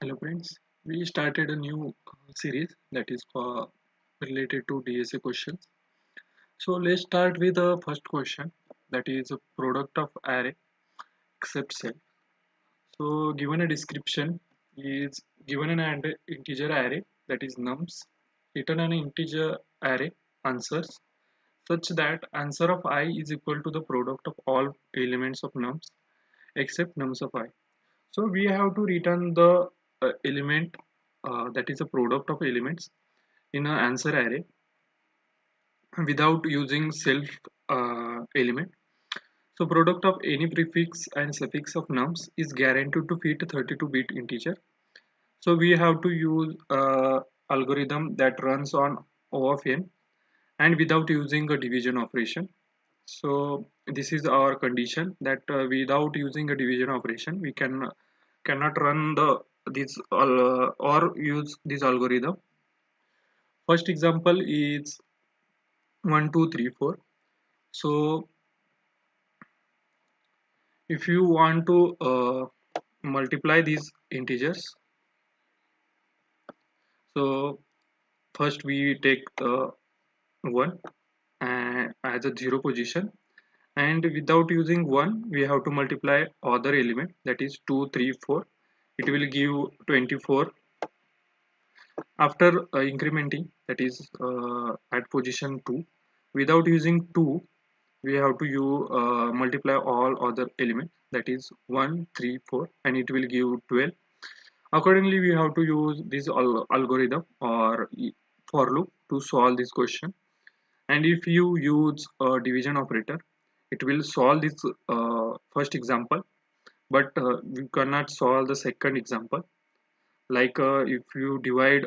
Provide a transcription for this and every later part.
Hello friends, we started a new series that is related to DSA questions. So let's start with the first question, that is a product of array except self. So given a description is given an integer array, that is nums, return an integer array answers such that answer of I is equal to the product of all elements of nums except nums of I. So we have to return the element, that is a product of elements in an answer array without using self element. So product of any prefix and suffix of nums is guaranteed to fit 32-bit integer. So we have to use algorithm that runs on O of n and without using a division operation. So this is our condition that without using a division operation we cannot run the this or use this algorithm. First example is 1 2 3 4. So if you want to multiply these integers, so first we take 1 as a 0 position, and without using 1 we have to multiply other element, that is 2 3 4. It will give 24. After incrementing, that is at position 2, without using 2 we have to multiply all other elements, that is 1 3 4, and it will give 12. Accordingly we have to use this algorithm or for loop to solve this question. And if you use a division operator, it will solve this first example, but we cannot solve the second example. Like if you divide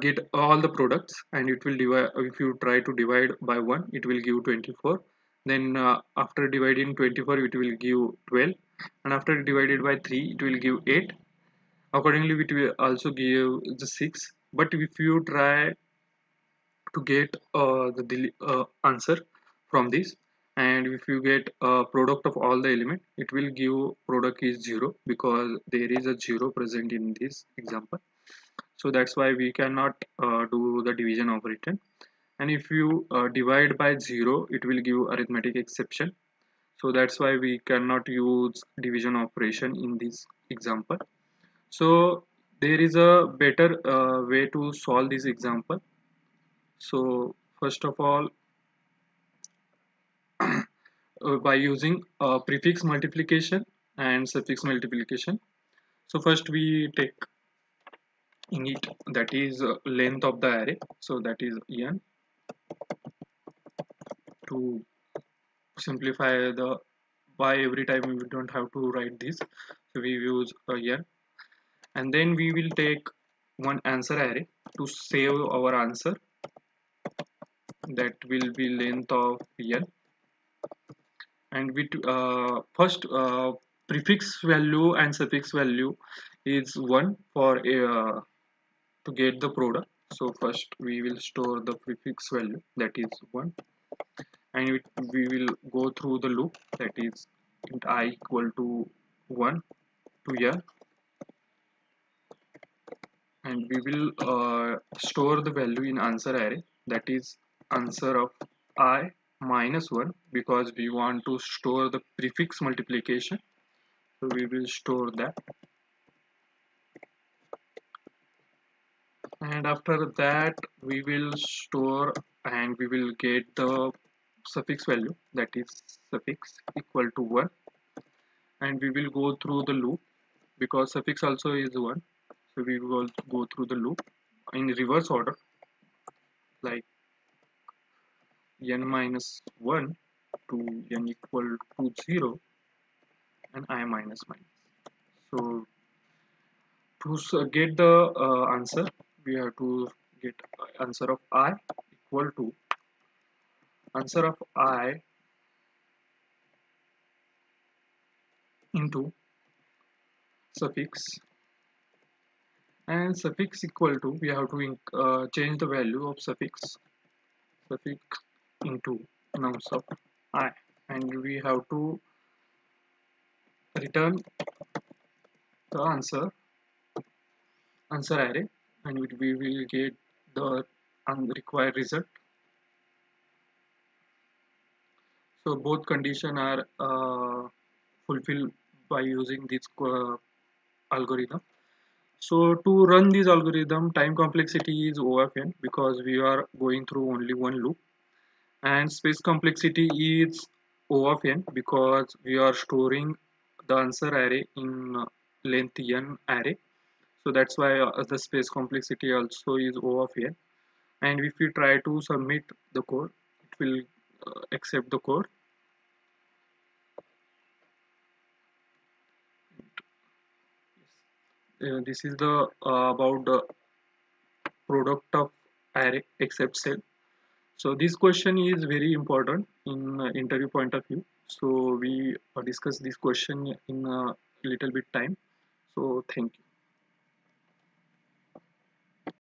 get all the products, and it will divide. If you try to divide by 1, it will give 24. Then after dividing 24 it will give 12, and after divided by 3 it will give 8. Accordingly it will also give the 6. But if you try to get the answer from this, and if you get a product of all the element, it will give product is 0 because there is a 0 present in this example. So that's why we cannot do the division operator. And if you divide by 0, it will give arithmetic exception. So that's why we cannot use division operation in this example. So there is a better way to solve this example. So first of all, by using prefix multiplication and suffix multiplication. So first we take init, that is length of the array, so that is n. To simplify the by, every time we don't have to write this, so we use n. And then we will take one answer array to save our answer, that will be length of n. And with first prefix value and suffix value is 1 for to get the product. So first we will store the prefix value, that is 1, and we will go through the loop, that is int I equal to 1 to n, and we will store the value in answer array, that is answer of I minus 1, because we want to store the prefix multiplication. So we will store that, and after that we will store, and we will get the suffix value, that is suffix equal to 1, and we will go through the loop because suffix also is 1. So we will go through the loop in reverse order, like n minus 1 to n equal to 0 and I minus minus. So to get the answer, we have to get answer of I equal to answer of I into suffix, and suffix equal to, we have to change the value of suffix into nums of I, and we have to return the answer array, and we will get the required result. So both condition are fulfilled by using this algorithm. So to run this algorithm, time complexity is O of n because we are going through only one loop, and space complexity is O of n because we are storing the answer array in length n array. So that's why the space complexity also is O of n. And if we try to submit the code, it will accept the code. This is the about the product of array except cell. So this question is very important in interview point of view. So we discuss this question in a little bit time. So thank you.